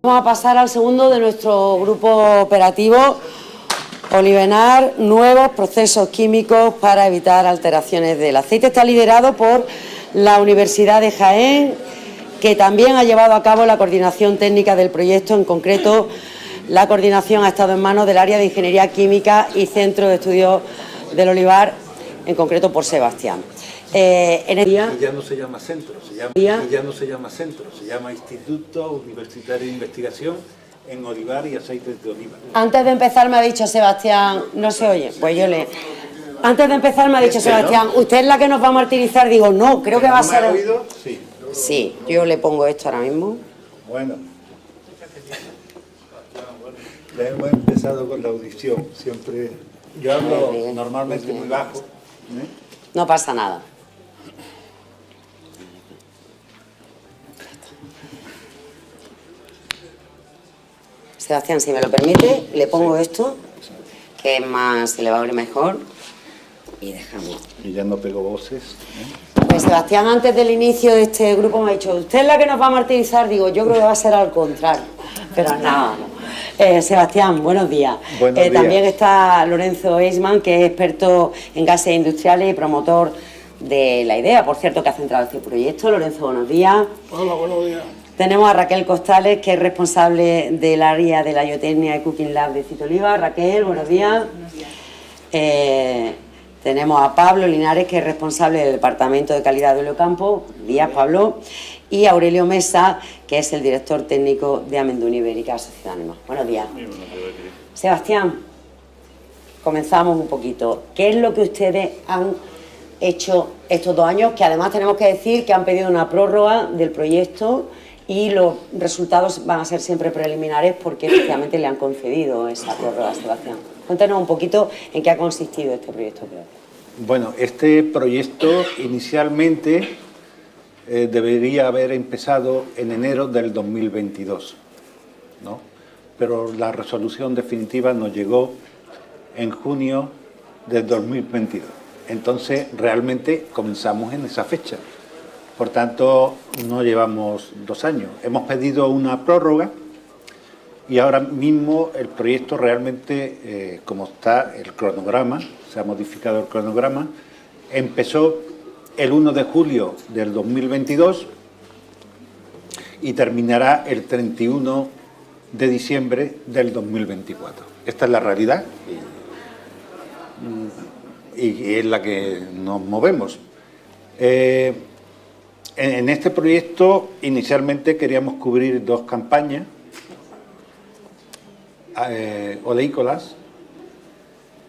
Vamos a pasar al segundo de nuestro grupo operativo, Olivenar, nuevos procesos químicos para evitar alteraciones del aceite. Está liderado por la Universidad de Jaén, que también ha llevado a cabo la coordinación técnica del proyecto. En concreto, la coordinación ha estado en manos del área de Ingeniería Química y Centro de Estudios del Olivar, en concreto por Sebastián. Ya no se llama centro, se llama Instituto Universitario de Investigación en Olivar y Aceites de Oliva. Antes de empezar me ha dicho Sebastián, no se oye, pues yo le... Antes de empezar me ha dicho Sebastián, ¿usted es la que nos va a martirizar? Digo, no, creo que va a ser... ¿Oído? Sí. Sí, yo le pongo esto ahora mismo. Bueno. Ya hemos empezado con la audición, siempre... Yo hablo normalmente muy bajo. No pasa nada. Sebastián, si me lo permite, le pongo esto, que es más, se le va a oír mejor, y dejamos. Y ya no pego voces. Pues Sebastián, antes del inicio de este grupo me ha dicho, ¿usted es la que nos va a martirizar? Digo, yo creo que va a ser al contrario, pero nada. Sebastián, buenos días. Buenos días. También está Lorenzo Eisman, que es experto en gases industriales y promotor de la idea, por cierto, que ha centrado este proyecto. Lorenzo, buenos días. Hola, buenos días. Tenemos a Raquel Costales, que es responsable del área de la biotecnia y Cooking Lab de Citoliva. Raquel, buenos días. Buenos días. Tenemos a Pablo Linares, que es responsable del Departamento de Calidad de Oleocampo. Buenos días, Pablo. Y Aurelio Mesa, que es el director técnico de Amendouni Ibérica Sociedad Anima. Buenos días. Sebastián, comenzamos un poquito. ¿Qué es lo que ustedes han hecho estos 2 años? Que además tenemos que decir que han pedido una prórroga del proyecto y los resultados van a ser siempre preliminares porque efectivamente le han concedido esa prórroga a Sebastián. Cuéntanos un poquito en qué ha consistido este proyecto. Bueno, este proyecto inicialmente debería haber empezado en enero del 2022, ¿no? Pero la resolución definitiva nos llegó en junio del 2022. Entonces, realmente comenzamos en esa fecha. Por tanto, no llevamos 2 años. Hemos pedido una prórroga y ahora mismo el proyecto realmente, como está el cronograma, se ha modificado el cronograma, empezó el 1 de julio del 2022 y terminará el 31 de diciembre del 2024. Esta es la realidad y es la que nos movemos. En este proyecto inicialmente queríamos cubrir 2 campañas oleícolas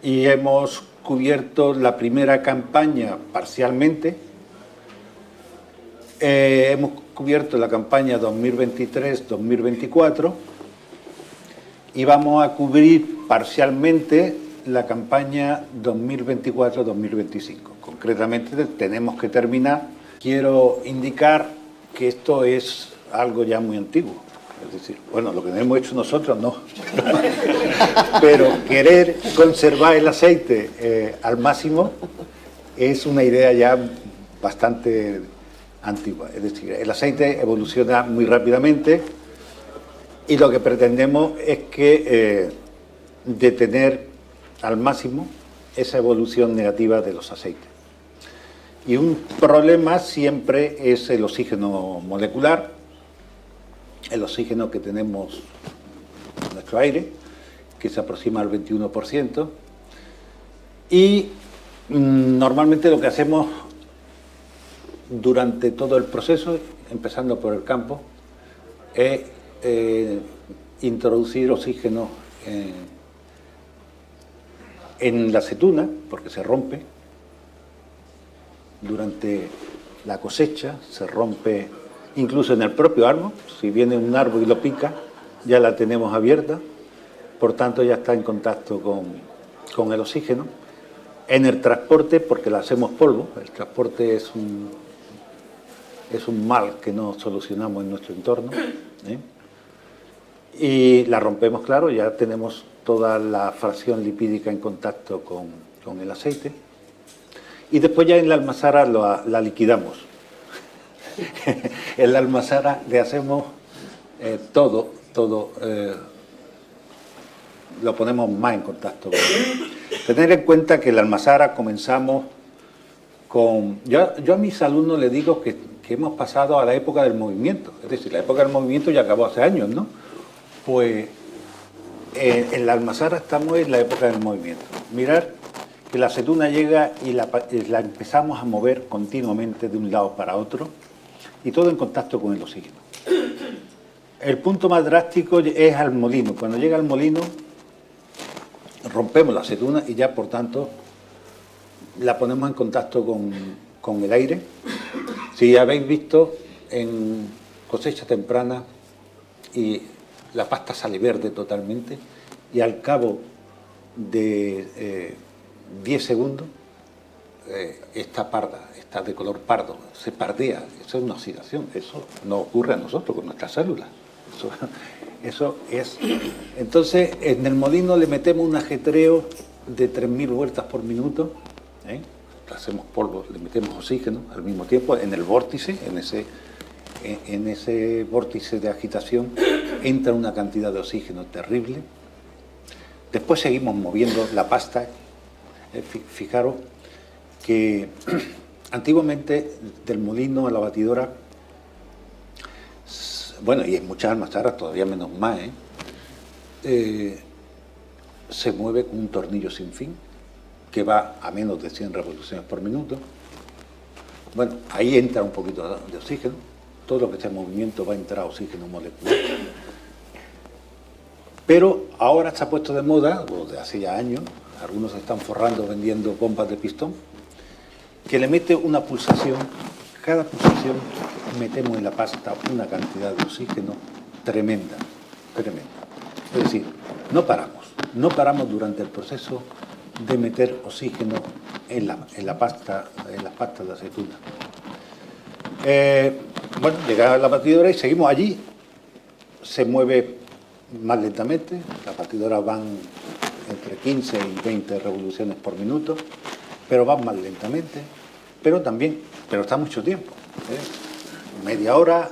y hemos cubierto la primera campaña parcialmente. Hemos cubierto la campaña 2023-2024 y vamos a cubrir parcialmente la campaña 2024-2025. Concretamente tenemos que terminar. Quiero indicar que esto es algo ya muy antiguo. Es decir, bueno, lo que hemos hecho nosotros no. Pero querer conservar el aceite al máximo es una idea ya bastante antigua. Es decir, el aceite evoluciona muy rápidamente y lo que pretendemos es que detener al máximo esa evolución negativa de los aceites. Y un problema siempre es el oxígeno molecular, el oxígeno que tenemos en nuestro aire, que se aproxima al 21%. Y normalmente lo que hacemos durante todo el proceso, empezando por el campo, es introducir oxígeno en la aceituna, porque se rompe. Durante la cosecha se rompe incluso en el propio árbol. Si viene un árbol y lo pica, ya la tenemos abierta, por tanto ya está en contacto con el oxígeno. En el transporte, porque la hacemos polvo, el transporte es un mal que no solucionamos en nuestro entorno, y la rompemos, claro, ya tenemos toda la fracción lipídica en contacto con el aceite. Y después ya en la almazara la liquidamos. En la almazara le hacemos todo todo lo ponemos más en contacto con él. Tener en cuenta que en la almazara comenzamos con... Yo a mis alumnos les digo que hemos pasado a la época del movimiento, es decir, la época del movimiento ya acabó hace años, ¿no? Pues en la almazara estamos en la época del movimiento. Mirar que la aceituna llega y la empezamos a mover continuamente de un lado para otro y todo en contacto con el oxígeno. El punto más drástico es al molino. Cuando llega al molino rompemos la aceituna y ya por tanto la ponemos en contacto con el aire. Si habéis visto en cosecha temprana y la pasta sale verde totalmente y al cabo de 10 segundos está parda, está de color pardo, se pardea. Eso es una oxidación, eso no ocurre a nosotros con nuestras células. Eso es. Entonces, en el molino le metemos un ajetreo de 3.000 vueltas por minuto, hacemos polvo, le metemos oxígeno al mismo tiempo en el vórtice, en ese vórtice de agitación entra una cantidad de oxígeno terrible. Después seguimos moviendo la pasta. Fijaros que antiguamente del molino a la batidora, bueno, y en muchas almazaras todavía menos más, se mueve con un tornillo sin fin que va a menos de 100 revoluciones por minuto. Bueno, ahí entra un poquito de oxígeno. Todo lo que esté en movimiento va a entrar oxígeno molecular. Pero ahora se ha puesto de moda, o de hace ya años, algunos se están forrando vendiendo bombas de pistón, que le mete una pulsación, cada pulsación metemos en la pasta una cantidad de oxígeno tremenda, tremenda. Es decir, no paramos durante el proceso de meter oxígeno en las pastas de aceituna. Bueno, llega la batidora y seguimos allí, se mueve más lentamente, las batidoras van entre 15 y 20 revoluciones por minuto, pero van más lentamente, pero está mucho tiempo, media hora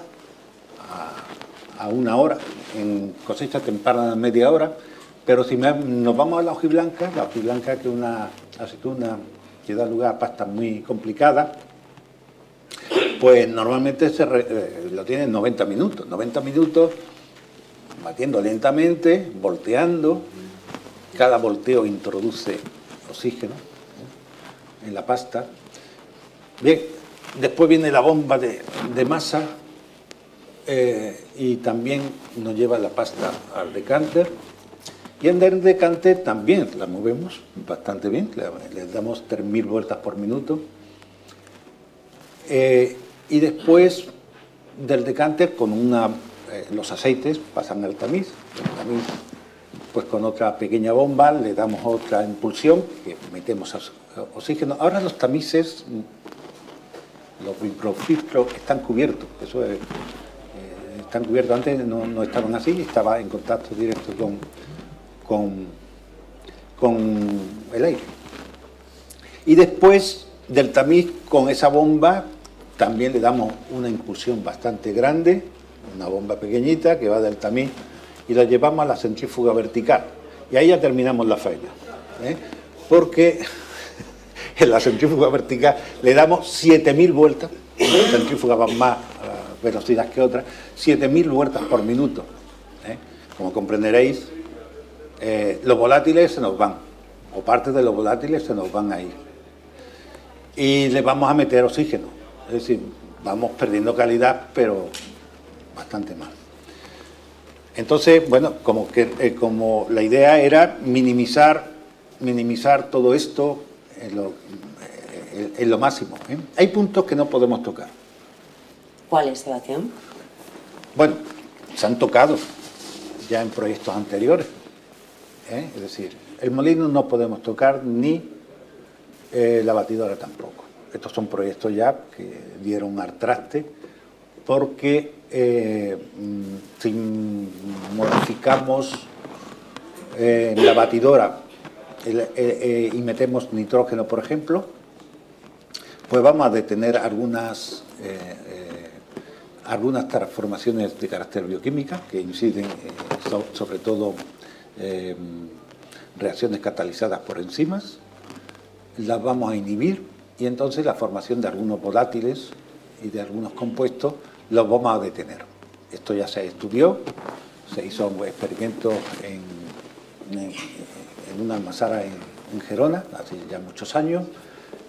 a una hora, en cosecha temprana media hora, pero si nos vamos a la hojiblanca, que es una aceituna que da lugar a pastas muy complicadas, pues normalmente lo tiene en 90 minutos, batiendo lentamente, volteando. Cada volteo introduce oxígeno en la pasta. Bien, después viene la bomba de masa y también nos lleva la pasta al decánter. Y en el decánter también la movemos bastante bien, le damos 3.000 vueltas por minuto. Y después del decánter con los aceites pasan al tamiz. El tamiz, pues con otra pequeña bomba le damos otra impulsión, que metemos oxígeno. Ahora los tamices, los microfiltros están cubiertos, están cubiertos. Antes no estaban así, estaba en contacto directo con el aire. Y después del tamiz, con esa bomba, también le damos una impulsión bastante grande, una bomba pequeñita que va del tamiz, y la llevamos a la centrífuga vertical. Y ahí ya terminamos la faena, porque en la centrífuga vertical le damos 7.000 vueltas, la centrífuga va más a velocidad que otra, 7.000 vueltas por minuto. Como comprenderéis, los volátiles se nos van, o partes de los volátiles se nos van a ir. Y le vamos a meter oxígeno, es decir, vamos perdiendo calidad, pero bastante mal. Entonces, bueno, como la idea era minimizar todo esto en lo máximo. Hay puntos que no podemos tocar. ¿Cuáles, Sebastián? Bueno, se han tocado ya en proyectos anteriores. Es decir, el molino no podemos tocar, ni la batidora tampoco. Estos son proyectos ya que dieron al traste, porque si modificamos la batidora y metemos nitrógeno, por ejemplo, pues vamos a detener algunas algunas transformaciones de carácter bioquímica que inciden sobre todo reacciones catalizadas por enzimas, las vamos a inhibir y entonces la formación de algunos volátiles y de algunos compuestos los vamos a detener. Esto ya se estudió, se hizo un experimento en una almazara en Gerona, hace ya muchos años,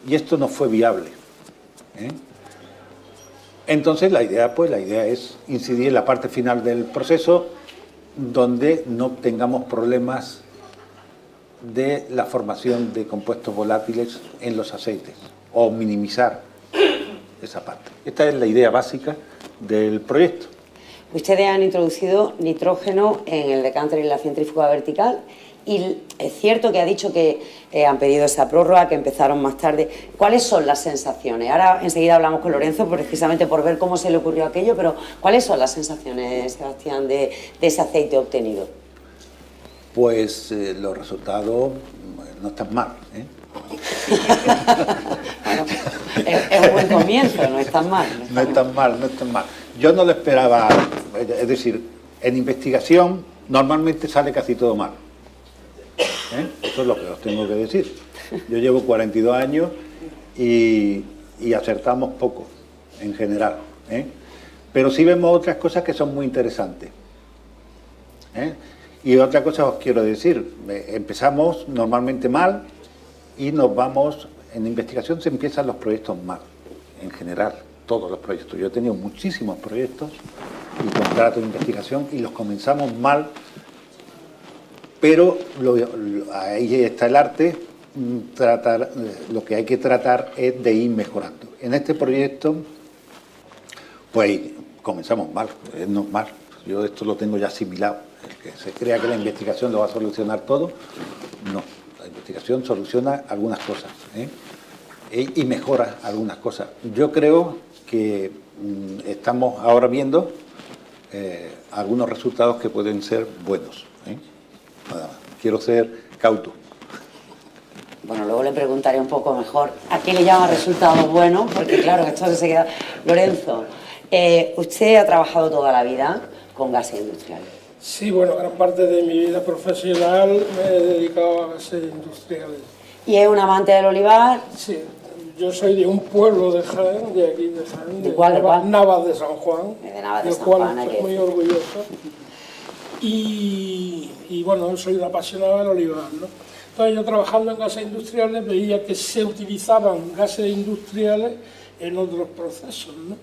y esto no fue viable. Entonces la idea es incidir en la parte final del proceso donde no tengamos problemas de la formación de compuestos volátiles en los aceites o minimizar esa parte. Esta es la idea básica del proyecto. Ustedes han introducido nitrógeno en el decanter y la centrífuga vertical y es cierto que ha dicho que han pedido esa prórroga, que empezaron más tarde. ¿Cuáles son las sensaciones? Ahora enseguida hablamos con Lorenzo precisamente por ver cómo se le ocurrió aquello, pero ¿cuáles son las sensaciones, Sebastián, de ese aceite obtenido? Pues los resultados no están mal, ¿eh? Bueno, es un buen comienzo, no están mal. No están mal. Yo no lo esperaba, es decir, en investigación normalmente sale casi todo mal. Eso es lo que os tengo que decir. Yo llevo 42 años y acertamos poco, en general. Pero sí vemos otras cosas que son muy interesantes. Y otra cosa os quiero decir, empezamos normalmente mal y nos vamos, en investigación se empiezan los proyectos mal, en general, todos los proyectos. Yo he tenido muchísimos proyectos y contratos de investigación y los comenzamos mal, pero ahí está el arte, lo que hay que tratar es de ir mejorando. En este proyecto, pues comenzamos mal, es normal, yo esto lo tengo ya asimilado. El que se crea que la investigación lo va a solucionar todo, no. La investigación soluciona algunas cosas y mejora algunas cosas. Yo creo que estamos ahora viendo algunos resultados que pueden ser buenos. Nada más. Quiero ser cauto. Bueno, luego le preguntaré un poco mejor a qué le llama resultados buenos, porque claro, esto se queda... Lorenzo, usted ha trabajado toda la vida con gases industriales. Sí, bueno, gran parte de mi vida profesional me he dedicado a gases industriales. ¿Y es un amante del olivar? Sí, yo soy de un pueblo de Jaén, de aquí de Jaén, ¿De cuál? Navas de San Juan, De Navas de del San cual Juan, estoy muy orgulloso. Y bueno, soy un apasionado del olivar, ¿no? Entonces yo trabajando en gases industriales veía que se utilizaban gases industriales en otros procesos, ¿no?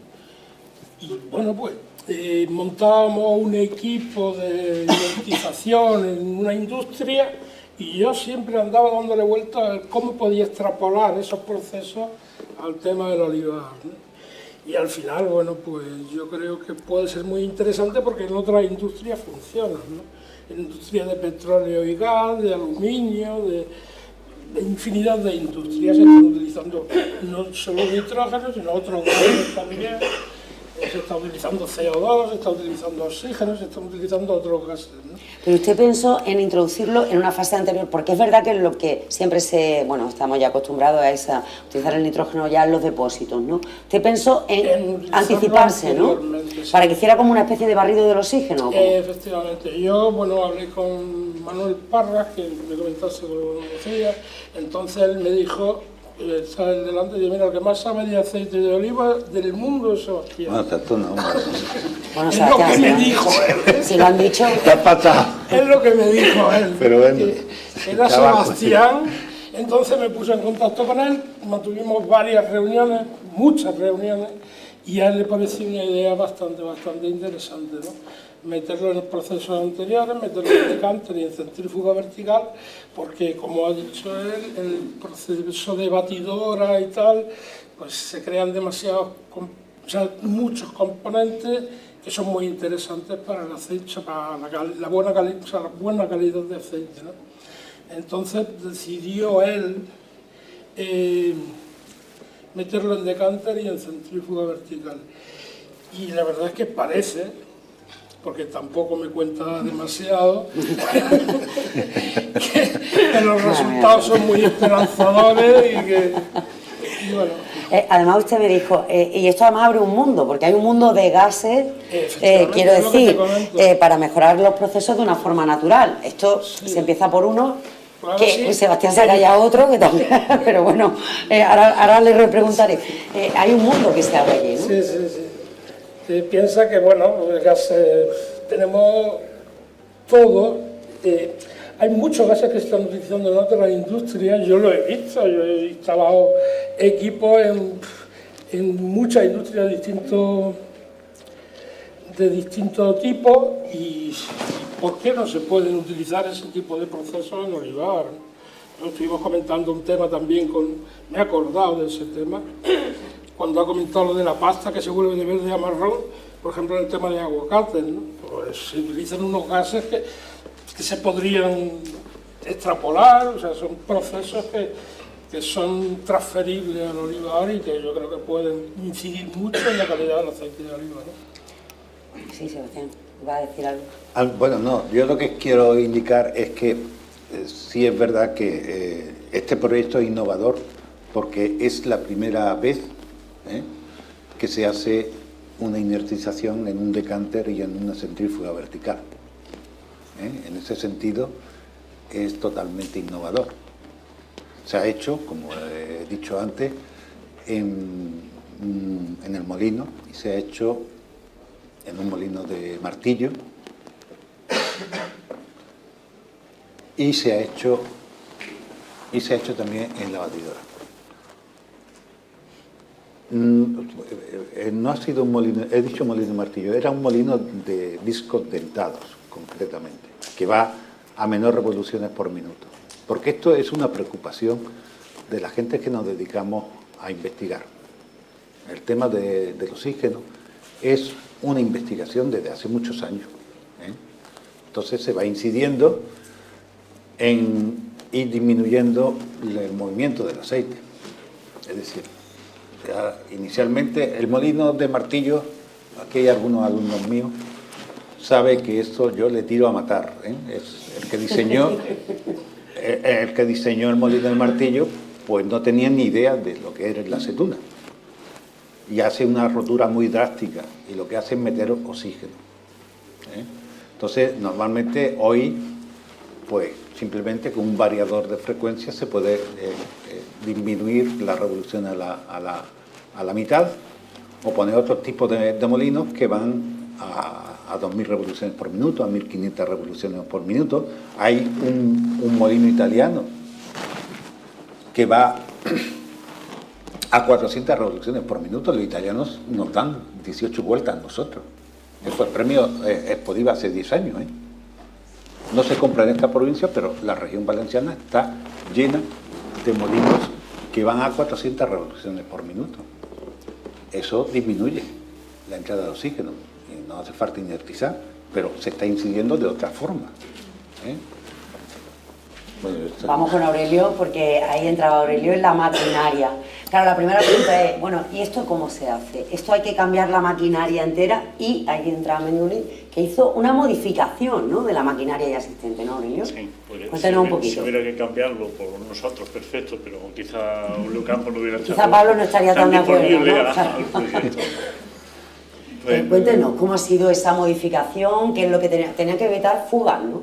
Y bueno, pues montábamos un equipo de identificación en una industria y yo siempre andaba dándole vueltas a cómo podía extrapolar esos procesos al tema del olivar, ¿no? Y al final, bueno, pues yo creo que puede ser muy interesante porque en otras industrias funcionan, ¿no? En industria de petróleo y gas, de aluminio, de infinidad de industrias se están utilizando no solo nitrógeno, sino otros gases también. Se está utilizando CO2, se está utilizando oxígeno, se están utilizando otros gases, ¿no? Pero usted pensó en introducirlo en una fase anterior, porque es verdad que lo que siempre bueno, estamos ya acostumbrados a utilizar el nitrógeno ya en los depósitos, ¿no? Usted pensó en anticiparse, ¿no? Sí. Para que hiciera como una especie de barrido del oxígeno. Efectivamente. Yo, bueno, hablé con Manuel Parras, que me comentaste que lo conocía, entonces él me dijo... Está delante y mira, el que más sabe de aceite de oliva del mundo es Sebastián. Bueno, tú no. Bueno, es lo que me dijo él. Si lo han dicho. ¿Qué ha pasado? Es lo que me dijo él. Pero bueno, que era Sebastián. Entonces me puse en contacto con él, mantuvimos varias reuniones, muchas reuniones, y a él le pareció una idea bastante interesante, ¿no? Meterlo en los procesos anteriores, meterlo en decanter y en centrífuga vertical, porque como ha dicho él, el proceso de batidora y tal, pues se crean muchos componentes que son muy interesantes para el aceite, para la buena calidad de aceite, ¿no? Entonces decidió él meterlo en decanter y en centrífuga vertical. Y la verdad es que parece, porque tampoco me cuenta demasiado, que los resultados son muy esperanzadores y Y bueno, además usted me dijo, y esto además abre un mundo, porque hay un mundo de gases, quiero es lo que decir, te comento. para mejorar los procesos de una forma natural. Esto Sí. se empieza por uno, Claro, que sí. Sebastián se ha callado otro, que también, pero bueno, ahora le repreguntaré. Hay un mundo que se abre allí, ¿no? Sí, sí, sí. Se piensa que, bueno, pues, gases, tenemos todo. Hay muchos gases que se están utilizando en otras industrias, yo lo he visto, yo he instalado equipos en muchas industrias de distintos tipos y ¿por qué no se pueden utilizar ese tipo de procesos en olivar? ¿No? Estuvimos comentando un tema también, me he acordado de ese tema, cuando ha comentado lo de la pasta que se vuelve de verde a marrón, por ejemplo en el tema de aguacates, ¿no? Pues se utilizan unos gases que se podrían extrapolar, o sea, son procesos que son transferibles al olivar y que yo creo que pueden incidir mucho en la calidad del aceite de oliva, ¿no? Sí, Sebastián, ¿va a decir algo? Bueno, no, yo lo que quiero indicar es que sí es verdad que este proyecto es innovador porque es la primera vez que se hace una inertización en un decánter y en una centrífuga vertical. En ese sentido es totalmente innovador. Se ha hecho, como he dicho antes, en el molino y se ha hecho en un molino de martillo y se ha hecho también en la batidora. No ha sido un molino, he dicho molino de martillo, era un molino de discos dentados, concretamente, que va a menor revoluciones por minuto. Porque esto es una preocupación de la gente que nos dedicamos a investigar. El tema del oxígeno es una investigación desde hace muchos años. Entonces se va incidiendo en ir disminuyendo el movimiento del aceite. Es decir, inicialmente el molino de martillo, aquí hay algunos alumnos míos, sabe que esto yo le tiro a matar. Es el que diseñó el molino de martillo, pues no tenía ni idea de lo que era la acetuna. Y hace una rotura muy drástica y lo que hace es meter oxígeno. Entonces, normalmente hoy, pues simplemente con un variador de frecuencia se puede disminuir la revolución a la mitad o poner otro tipo de molinos que van a 2.000 revoluciones por minuto, a 1.500 revoluciones por minuto. Hay un molino italiano que va a 400 revoluciones por minuto. Los italianos nos dan 18 vueltas a nosotros. Eso fue el premio Espodiva hace 10 años. No se compra en esta provincia, pero la región valenciana está llena de molinos que van a 400 revoluciones por minuto. Eso disminuye la entrada de oxígeno. Y no hace falta inertizar, pero se está incidiendo de otra forma. Bueno, vamos con Aurelio, porque ahí entraba Aurelio en la maquinaria. Claro, la primera pregunta es, bueno, ¿y esto cómo se hace? Esto hay que cambiar la maquinaria entera y ahí entra Menduli, que hizo una modificación, ¿no?, de la maquinaria ya existente, ¿no, Aurelio? Sí, pues cuéntanos un poquito. Si hubiera que cambiarlo por nosotros, perfecto, pero quizá Julio Campos lo hubiera hecho. Quizá Pablo no estaría tan de acuerdo, ¿no? Al proyecto. Pues, cuéntenos, ¿cómo ha sido esa modificación? ¿Qué es lo que tenía que evitar? Fugas, ¿no?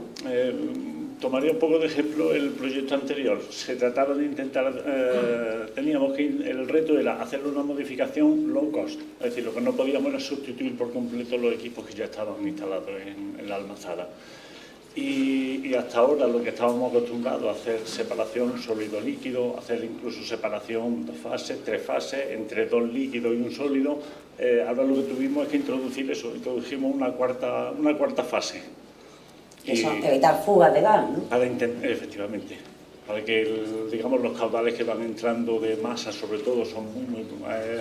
Tomaría un poco de ejemplo el proyecto anterior. Se trataba de intentar, el reto era hacer una modificación low cost, es decir, lo que no podíamos era sustituir por completo los equipos que ya estaban instalados en la almazara. Y hasta ahora lo que estábamos acostumbrados a hacer separación sólido-líquido, hacer incluso separación 2 fases, 3 fases, entre 2 líquidos y un sólido, ahora lo que tuvimos es que introdujimos una cuarta fase. Eso, evitar fugas de gas, ¿no? Efectivamente, para que digamos, los caudales que van entrando de masa sobre todo son muy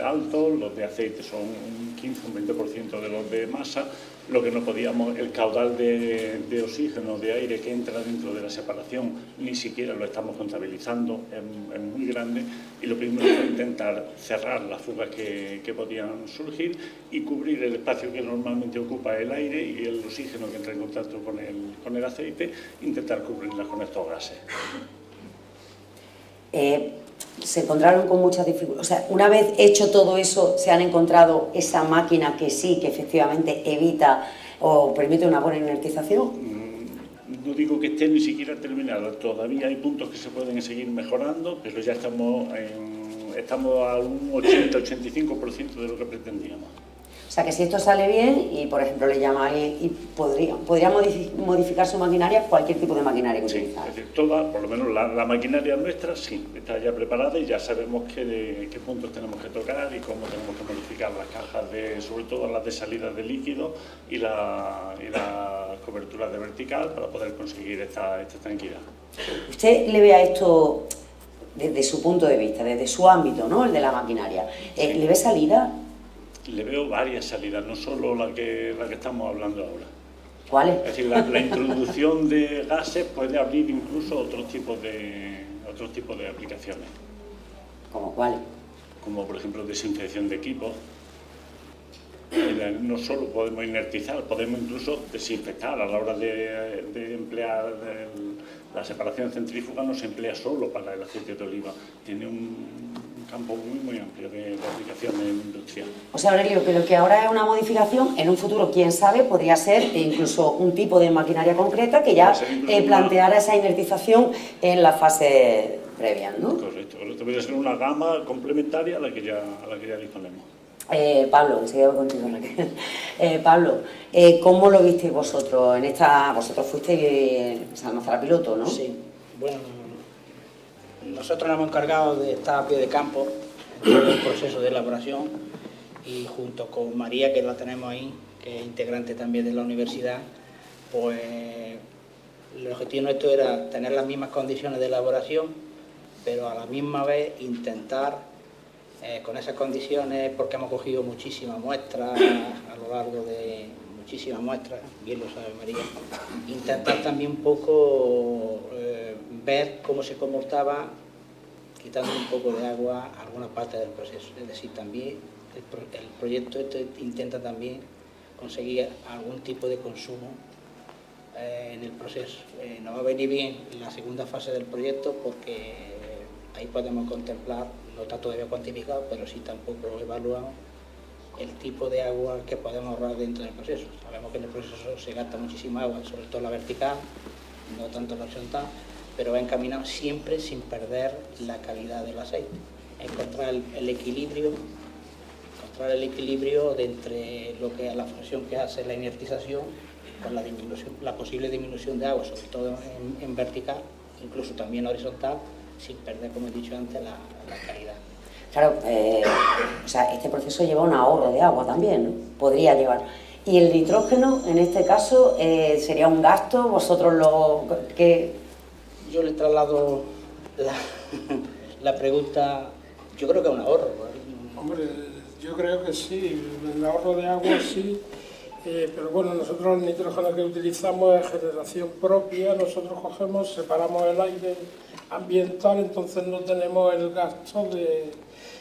altos, los de aceite son un 15, un 20% de los de masa, lo que no podíamos, el caudal de oxígeno, de aire que entra dentro de la separación, ni siquiera lo estamos contabilizando, es muy grande, y lo primero fue intentar cerrar las fugas que podían surgir y cubrir el espacio que normalmente ocupa el aire y el oxígeno que entra en contacto con el aceite, intentar cubrirlas con estos gases. se encontraron con muchas dificultades. O sea, una vez hecho todo eso, se han encontrado esa máquina que sí, que efectivamente evita o permite una buena inertización. No digo que esté ni siquiera terminada, todavía hay puntos que se pueden seguir mejorando, pero ya estamos a un 80-85% de lo que pretendíamos. O sea, que si esto sale bien y, por ejemplo, le llama a alguien y podría modificar su maquinaria, cualquier tipo de maquinaria que utilizar. Sí, es decir, toda, por lo menos la maquinaria nuestra, sí, está ya preparada y ya sabemos qué puntos tenemos que tocar y cómo tenemos que modificar las cajas, sobre todo las de salida de líquido y la cobertura de vertical para poder conseguir esta tranquilidad. ¿Usted le ve a esto desde su punto de vista, desde su ámbito, ¿no?, el de la maquinaria? ¿Le ve salida? Le veo varias salidas, no solo la que estamos hablando ahora. ¿Cuáles? Es decir, la introducción de gases puede abrir incluso otros tipos de aplicaciones. ¿Cómo cuáles? Como por ejemplo desinfección de equipos. No solo podemos inertizar, podemos incluso desinfectar. A la hora de emplear la separación centrífuga no se emplea solo para el aceite de oliva. Tiene un campo muy amplio de aplicaciones industriales. O sea, Aurelio, que lo que ahora es una modificación, en un futuro, quién sabe, podría ser incluso un tipo de maquinaria concreta que ya planteara esa inertización en la fase previa, ¿no? Correcto. Podría ser una gama complementaria a la que ya disponemos. Pablo, enseguida voy contigo, Raquel. Pablo, ¿cómo lo visteis vosotros en esta? Vosotros fuisteis Almazara piloto, ¿no? Sí, bueno, nosotros nos hemos encargado de estar a pie de campo en todo el proceso de elaboración y junto con María, que la tenemos ahí, que es integrante también de la universidad, pues el objetivo nuestro era tener las mismas condiciones de elaboración, pero a la misma vez intentar con esas condiciones, porque hemos cogido muchísimas muestras a lo largo de muchísimas muestras, bien lo sabe María, intentar también un poco ver cómo se comportaba quitando un poco de agua a alguna parte del proceso. Es decir, también el proyecto intenta también conseguir algún tipo de consumo en el proceso. Nos va a venir bien la segunda fase del proyecto porque ahí podemos contemplar, no está todavía cuantificado, pero sí tampoco evaluado el tipo de agua que podemos ahorrar dentro del proceso. Sabemos que en el proceso se gasta muchísima agua, sobre todo la vertical, no tanto la horizontal, pero va encaminado siempre sin perder la calidad del aceite. Encontrar el equilibrio de entre lo que es la función que hace la inertización con la posible disminución de agua, sobre todo en vertical, incluso también horizontal, sin perder, como he dicho antes, la calidad. Claro, o sea, este proceso lleva un ahorro de agua también, ¿no? Podría llevar. ¿Y el nitrógeno, en este caso, sería un gasto? ¿Vosotros Yo le traslado la pregunta, yo creo que es un ahorro. Hombre, yo creo que sí, el ahorro de agua sí, pero bueno, nosotros el nitrógeno que utilizamos es generación propia, nosotros cogemos, separamos el aire ambiental, entonces no tenemos el gasto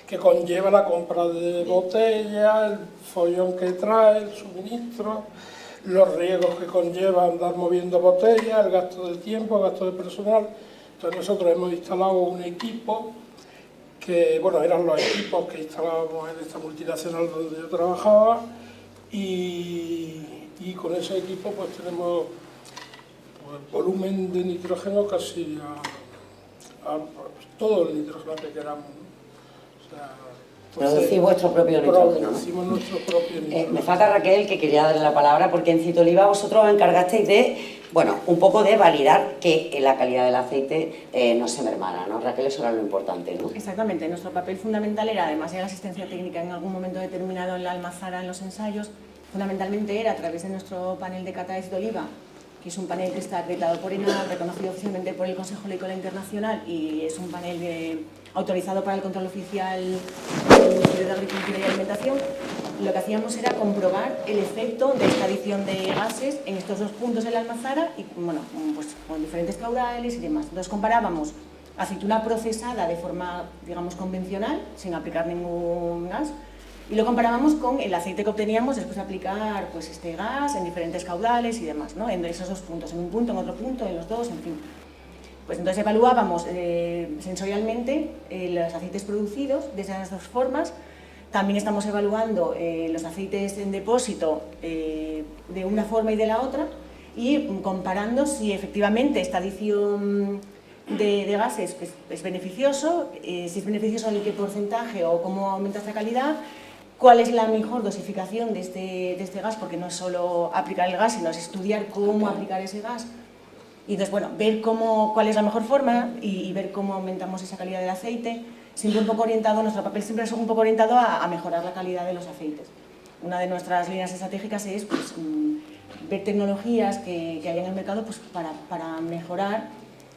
que conlleva la compra de botellas, el follón que trae, el suministro, los riesgos que conlleva andar moviendo botellas, el gasto de tiempo, el gasto de personal. Entonces nosotros hemos instalado un equipo que, bueno, eran los equipos que instalábamos en esta multinacional donde yo trabajaba y con ese equipo pues tenemos volumen de nitrógeno casi a todo el nitrógeno que queramos, ¿no? O sea, producís vuestro propio nitrógeno, producimos nuestro propio nitrógeno. Me falta Raquel, que quería darle la palabra, porque en Citoliva vosotros os encargasteis de, bueno, un poco de validar que la calidad del aceite no se mermara, ¿no? Raquel, eso era lo importante, ¿no? Exactamente, nuestro papel fundamental era, además de la asistencia técnica en algún momento determinado en la Almazara, en los ensayos, fundamentalmente era a través de nuestro panel de cata de Citoliva, que es un panel que está acreditado por ENAR, reconocido oficialmente por el Consejo Leicola Internacional y es un panel autorizado para el control oficial del Ministerio de Agricultura y Alimentación. Lo que hacíamos era comprobar el efecto de esta adición de gases en estos dos puntos en la Almazara y, bueno, pues con diferentes caudales y demás. Entonces comparábamos aceituna procesada de forma, digamos, convencional, sin aplicar ningún gas, y lo comparábamos con el aceite que obteníamos después de aplicar pues, este gas en diferentes caudales y demás, ¿no? En esos dos puntos, en un punto, en otro punto, en los dos, en fin. Pues entonces evaluábamos sensorialmente los aceites producidos de esas dos formas. También estamos evaluando los aceites en depósito de una forma y de la otra y comparando si efectivamente esta adición de gases es beneficioso, si es beneficioso en qué porcentaje o cómo aumenta esta calidad, cuál es la mejor dosificación de este gas, porque no es solo aplicar el gas, sino es estudiar cómo aplicar ese gas. Y entonces, bueno, ver cuál es la mejor forma y ver cómo aumentamos esa calidad del aceite, siempre un poco orientado, nuestro papel siempre es un poco orientado a mejorar la calidad de los aceites. Una de nuestras líneas estratégicas es pues, ver tecnologías que hay en el mercado pues, para mejorar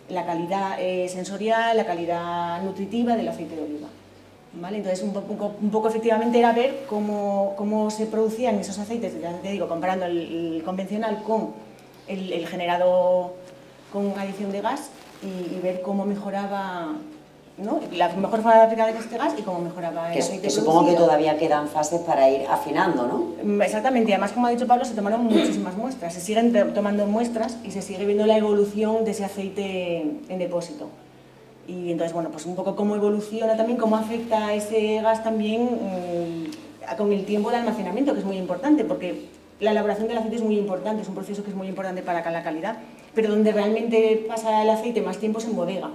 la calidad sensorial, la calidad nutritiva del aceite de oliva. ¿Vale? Entonces, un poco efectivamente era ver cómo se producían esos aceites, ya te digo, comparando el convencional con el generado con adición de gas y ver cómo mejoraba, ¿no?, la mejor forma de aplicar este gas y cómo mejoraba el aceite producido. Supongo que todavía quedan fases para ir afinando, ¿no? Exactamente, y además, como ha dicho Pablo, se tomaron muchísimas muestras, se siguen tomando muestras y se sigue viendo la evolución de ese aceite en depósito. Y entonces, bueno, pues un poco cómo evoluciona también, cómo afecta ese gas también con el tiempo de almacenamiento, que es muy importante, porque la elaboración del aceite es muy importante, es un proceso que es muy importante para la calidad, pero donde realmente pasa el aceite más tiempo es en bodega.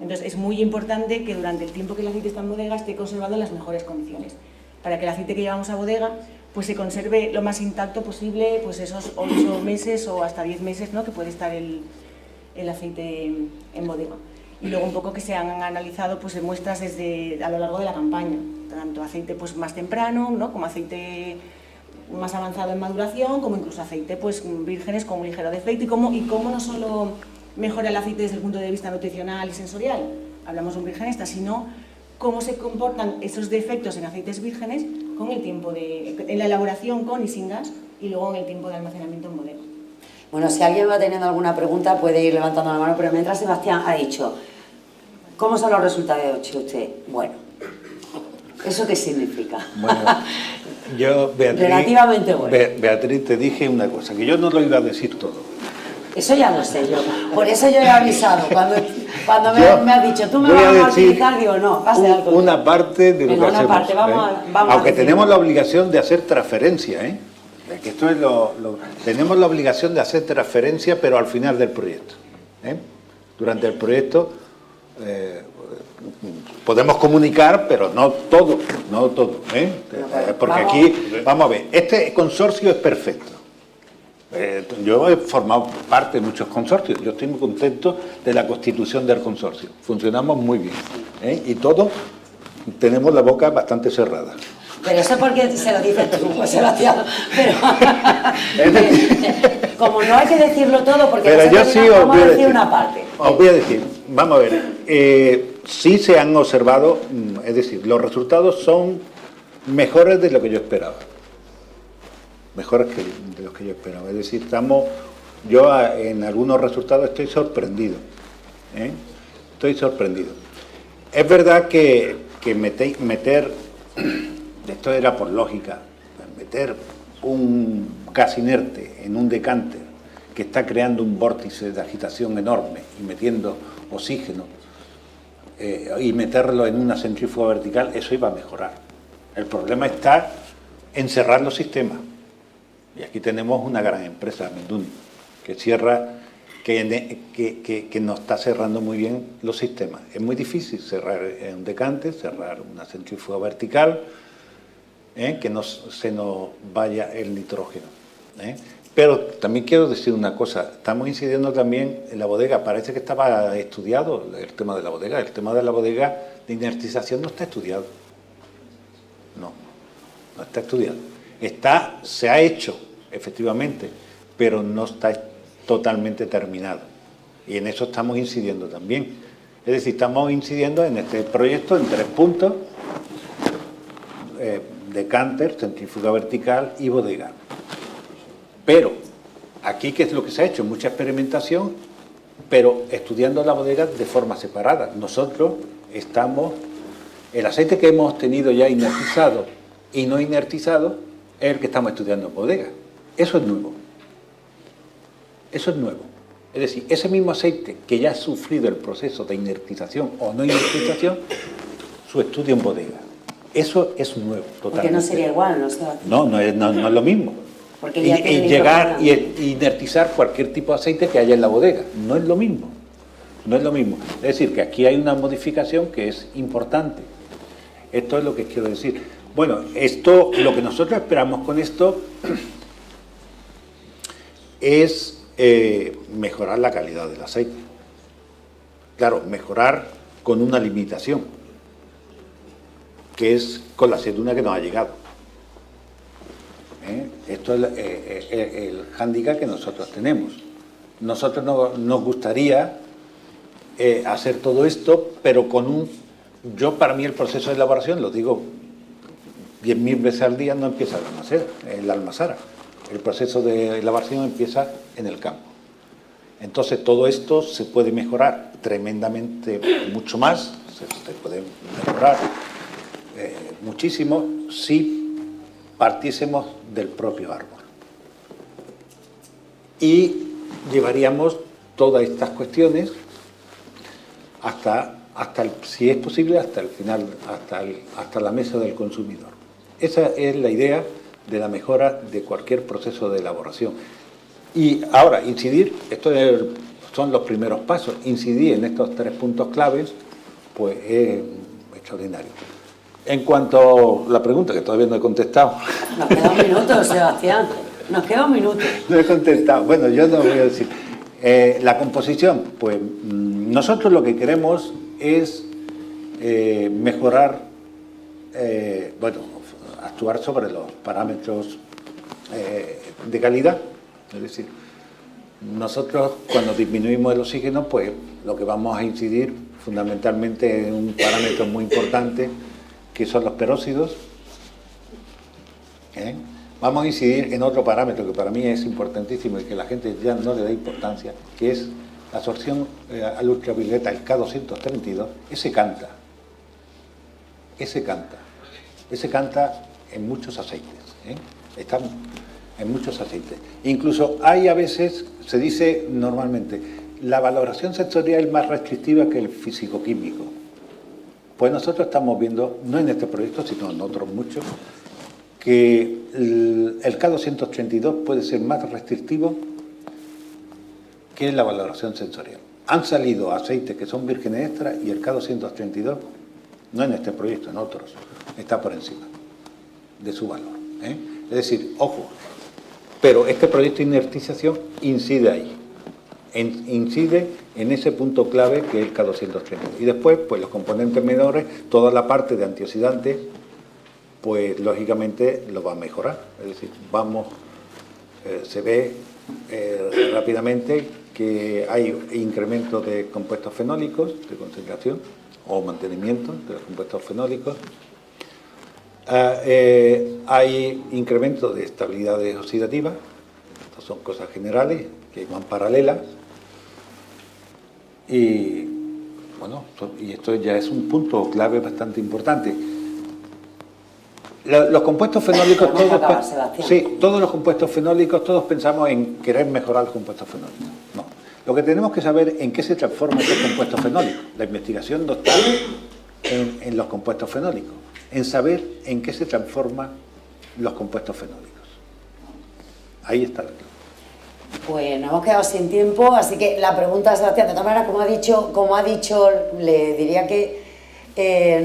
Entonces es muy importante que durante el tiempo que el aceite está en bodega esté conservado en las mejores condiciones, para que el aceite que llevamos a bodega pues se conserve lo más intacto posible, pues esos 8 meses o hasta 10 meses, ¿no?, que puede estar el aceite en bodega. Y luego un poco que se han analizado pues muestras a lo largo de la campaña, tanto aceite pues más temprano, ¿no?, como aceite más avanzado en maduración, como incluso aceite pues vírgenes con un ligero defecto, y cómo no solo mejora el aceite desde el punto de vista nutricional y sensorial, hablamos de un virgenista, sino cómo se comportan esos defectos en aceites vírgenes con el tiempo en la elaboración con y sin gas, y luego en el tiempo de almacenamiento en bodega. Bueno, si alguien va teniendo alguna pregunta puede ir levantando la mano, pero mientras Sebastián ha dicho, ¿cómo son los resultados de usted? Bueno, ¿eso qué significa? Bueno, yo, Beatriz, relativamente bueno. Beatriz, te dije una cosa, que yo no lo iba a decir todo. Eso ya lo sé yo, por eso yo he avisado, cuando me has dicho, tú me vas a utilizar, digo, no, pase algo. Una parte de lo que hacemos, parte, vamos aunque tenemos la obligación de hacer transferencia, que esto es tenemos la obligación de hacer transferencia, pero al final del proyecto. Durante el proyecto podemos comunicar, pero no todo, porque aquí, vamos a ver, este consorcio es perfecto. Yo he formado parte de muchos consorcios, yo estoy muy contento de la constitución del consorcio, funcionamos muy bien, y todos tenemos la boca bastante cerrada. Pero eso porque se lo dices tú, Sebastián, pero como no hay que decirlo todo, porque pero yo sí os voy a decir una parte. Os voy a decir, vamos a ver, sí se han observado, es decir, los resultados son mejores de lo que yo esperaba. Mejores de los que yo esperaba. Es decir, yo en algunos resultados estoy sorprendido. Estoy sorprendido. Es verdad que meter, esto era por lógica, meter un gas inerte en un decanter que está creando un vórtice de agitación enorme y metiendo oxígeno y meterlo en una centrífuga vertical, eso iba a mejorar. El problema está en cerrar los sistemas. Y aquí tenemos una gran empresa, Minduni, que cierra, que nos está cerrando muy bien los sistemas. Es muy difícil cerrar un decante, cerrar una centrífuga vertical, que no se nos vaya el nitrógeno. Pero también quiero decir una cosa, estamos incidiendo también en la bodega, parece que estaba estudiado el tema de la bodega. El tema de la bodega de inertización no está estudiado. No está estudiado. Se ha hecho, efectivamente, pero no está totalmente terminado. Y en eso estamos incidiendo también. Es decir, estamos incidiendo en este proyecto en 3 puntos, decánter, centrífuga vertical y bodega. Pero, aquí, ¿qué es lo que se ha hecho? Mucha experimentación, pero estudiando la bodega de forma separada. Nosotros el aceite que hemos tenido ya inertizado y no inertizado es el que estamos estudiando en bodega. Eso es nuevo. Eso es nuevo. Es decir, ese mismo aceite que ya ha sufrido el proceso de inertización o no inertización, su estudio en bodega. Eso es nuevo, totalmente. Porque no sería igual, ¿no? No es lo mismo. Porque ya y llegar y inertizar cualquier tipo de aceite que haya en la bodega. No es lo mismo. No es lo mismo. Es decir, que aquí hay una modificación que es importante. Esto es lo que quiero decir. Bueno, esto, lo que nosotros esperamos con esto es mejorar la calidad del aceite. Claro, mejorar con una limitación, que es con la aceituna que nos ha llegado. Esto es el hándicap que nosotros tenemos. Nosotros nos gustaría hacer todo esto, pero con un... para mí el proceso de elaboración, lo digo 10.000 veces al día, no empieza en la almazara. El proceso de elaboración empieza en el campo. Entonces todo esto se puede mejorar tremendamente, mucho más, se puede mejorar muchísimo si partiésemos del propio árbol. Y llevaríamos todas estas cuestiones hasta si es posible, hasta el final, hasta la mesa del consumidor. Esa es la idea de la mejora de cualquier proceso de elaboración. Y ahora, incidir, son los primeros pasos, incidir en estos 3 puntos claves, pues es extraordinario. En cuanto a la pregunta, que todavía no he contestado. Nos queda un minuto, Sebastián. Nos queda un minuto. No he contestado. Bueno, yo no voy a decir. La composición, pues nosotros lo que queremos es mejorar, actuar sobre los parámetros de calidad. Es decir, nosotros cuando disminuimos el oxígeno, pues lo que vamos a incidir fundamentalmente en un parámetro muy importante, que son los peróxidos. Vamos a incidir en otro parámetro que para mí es importantísimo y que la gente ya no le da importancia, que es la absorción al ultravioleta, el K232. Ese canta en muchos aceites, están en muchos aceites. Incluso hay a veces, se dice normalmente, la valoración sensorial es más restrictiva que el físico-químico. Pues nosotros estamos viendo, no en este proyecto, sino en otros muchos, que el K232 puede ser más restrictivo que la valoración sensorial. Han salido aceites que son vírgenes extra y el K232, no en este proyecto, en otros, está por encima de su valor. Es decir, ojo, pero este proyecto de inertización incide ahí, incide en ese punto clave que es el K232. Y después, pues los componentes menores, toda la parte de antioxidantes, pues lógicamente lo va a mejorar. Es decir, se ve rápidamente que hay incremento de compuestos fenólicos, de concentración o mantenimiento de los compuestos fenólicos. Hay incremento de estabilidades oxidativas. Estas son cosas generales que van paralelas. Y bueno, y esto ya es un punto clave bastante importante. Los compuestos fenólicos, todos los compuestos fenólicos, todos pensamos en querer mejorar los compuestos fenólicos. No. Lo que tenemos que saber en qué se transforman estos compuestos fenólicos. La investigación no está en los compuestos fenólicos, en saber en qué se transforman los compuestos fenólicos. Ahí está la clave. Pues nos hemos quedado sin tiempo, así que la pregunta de Sebastián, de todas maneras, como ha dicho, le diría que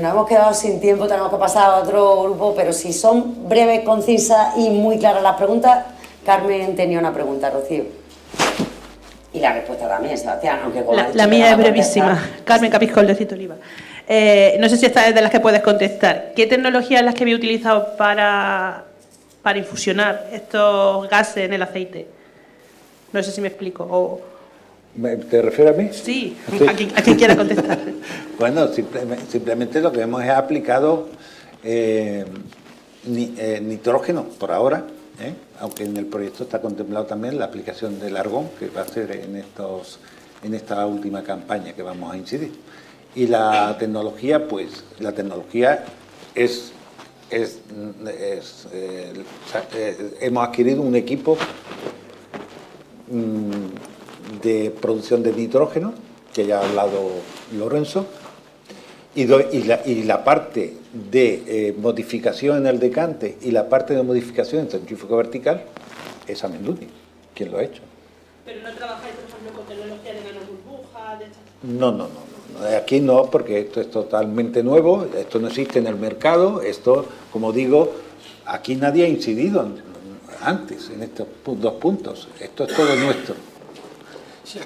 nos hemos quedado sin tiempo, tenemos que pasar a otro grupo, pero si son breves, concisas y muy claras las preguntas. Carmen tenía una pregunta, Rocío. Y la respuesta también, Sebastián, aunque como la mía es brevísima. Carmen Capiscol, de Citoliva. No sé si esta es de las que puedes contestar. ¿Qué tecnología es la que había utilizado para infusionar estos gases en el aceite? No sé si me explico. ¿Te refieres a mí? Sí, a quien quiera contestar. Bueno, simplemente lo que hemos es aplicado nitrógeno por ahora, aunque en el proyecto está contemplado también la aplicación del argón, que va a ser en esta última campaña que vamos a incidir. Y la tecnología, pues, hemos adquirido un equipo de producción de nitrógeno, que ya ha hablado Lorenzo, y la parte de modificación en el decante y la parte de modificación en centrífuga vertical es Amenduti, quien lo ha hecho. ¿Pero no trabajáis, por ejemplo, con tecnología de nanoburbujas? No. Aquí no, porque esto es totalmente nuevo, esto no existe en el mercado, esto, como digo, aquí nadie ha incidido antes en estos dos puntos, esto es todo nuestro. Sí,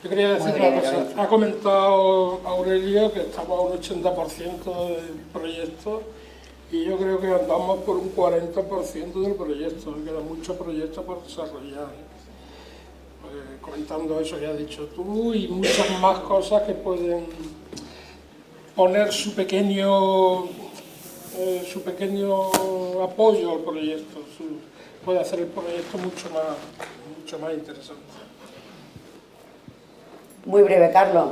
yo quería decir una cosa, ha comentado Aurelio que estamos a un 80% del proyecto y yo creo que andamos por un 40% del proyecto, queda mucho proyecto por desarrollar. Comentando eso que has dicho tú y muchas más cosas que pueden poner su pequeño apoyo al proyecto, puede hacer el proyecto mucho más interesante. Muy breve, Carlos.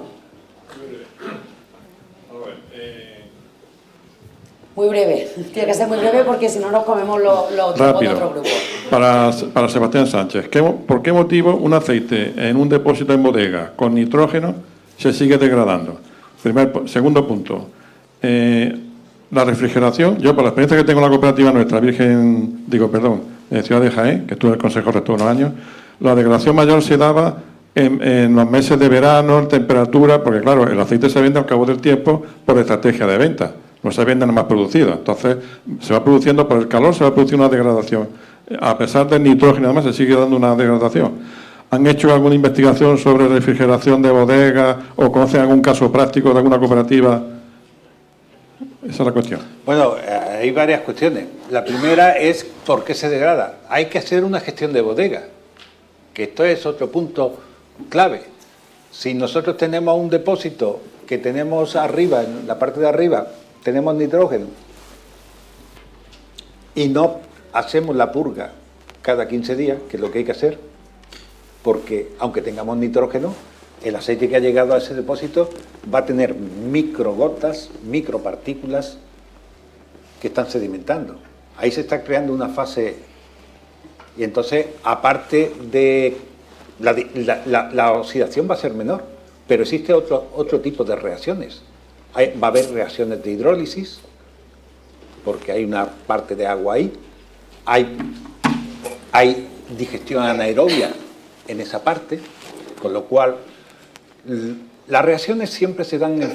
Muy breve. Tiene que ser muy breve porque si no nos comemos los tiempos de otro grupo. Para Sebastián Sánchez, ¿por qué motivo un aceite en un depósito en bodega con nitrógeno se sigue degradando? Segundo punto, la refrigeración. Yo, por la experiencia que tengo en la cooperativa nuestra, en Ciudad de Jaén, que estuve en el Consejo rector unos años, la degradación mayor se daba en los meses de verano, en temperatura, porque claro, el aceite se vende al cabo del tiempo por estrategia de venta, no se vende nada más producido. Entonces, se va produciendo por el calor, se va produciendo una degradación. A pesar del nitrógeno, además, se sigue dando una degradación. ¿Han hecho alguna investigación sobre refrigeración de bodegas o conocen algún caso práctico de alguna cooperativa? Esa es la cuestión. Bueno, hay varias cuestiones. La primera es ¿por qué se degrada? Hay que hacer una gestión de bodega, que esto es otro punto clave. Si nosotros tenemos un depósito que tenemos arriba, en la parte de arriba, tenemos nitrógeno y no hacemos la purga cada 15 días, que es lo que hay que hacer, porque aunque tengamos nitrógeno, el aceite que ha llegado a ese depósito va a tener microgotas, micropartículas que están sedimentando. Ahí se está creando una fase, y entonces, aparte de la oxidación va a ser menor, pero existe otro tipo de reacciones. Va a haber reacciones de hidrólisis, porque hay una parte de agua ahí, hay digestión anaerobia en esa parte, con lo cual las reacciones siempre se dan en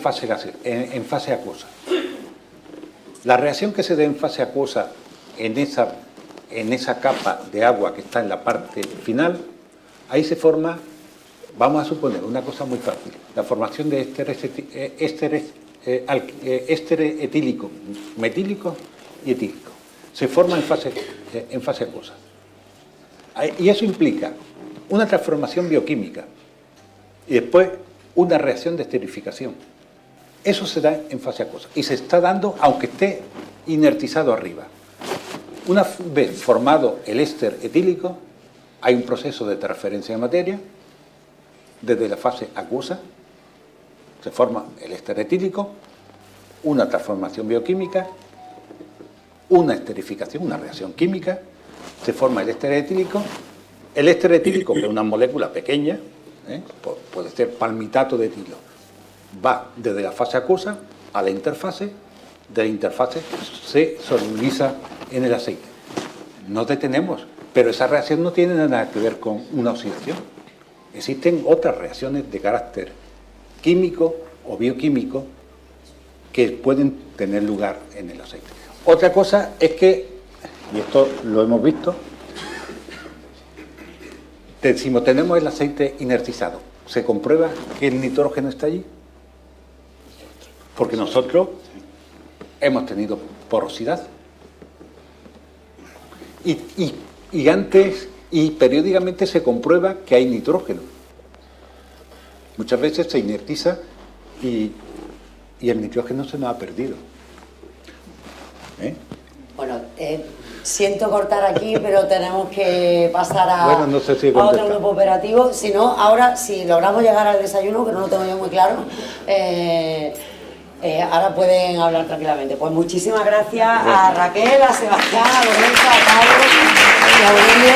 fase acuosa. La reacción que se da en fase acuosa en esa capa de agua que está en la parte final, ahí se forma, vamos a suponer una cosa muy fácil, la formación de éster etílico, metílico y etílico. Se forma en fase acuosa. Y eso implica una transformación bioquímica y después una reacción de esterificación. Eso se da en fase acuosa y se está dando aunque esté inertizado arriba. Una vez formado el éster etílico, hay un proceso de transferencia de materia desde la fase acuosa, se forma el éster etílico, una transformación bioquímica, una esterificación, una reacción química, se forma el éster etílico. El éster etílico, que es una molécula pequeña, puede ser palmitato de etilo, va desde la fase acuosa a la interfase, de la interfase se solubiliza en el aceite. No detenemos, pero esa reacción no tiene nada que ver con una oxidación. Existen otras reacciones de carácter químico o bioquímico que pueden tener lugar en el aceite. Otra cosa es que, y esto lo hemos visto, decimos, tenemos el aceite inertizado. ¿Se comprueba que el nitrógeno está allí? Porque nosotros hemos tenido porosidad. Y antes y periódicamente se comprueba que hay nitrógeno. Muchas veces se inertiza y el nitrógeno se nos ha perdido. Bueno, siento cortar aquí, pero tenemos que pasar a otro grupo operativo. Si no, ahora, si logramos llegar al desayuno, que no lo tengo yo muy claro, ahora pueden hablar tranquilamente. Pues muchísimas gracias a Raquel, a Sebastián, a Lorenzo, a Pablo y a Aurelio.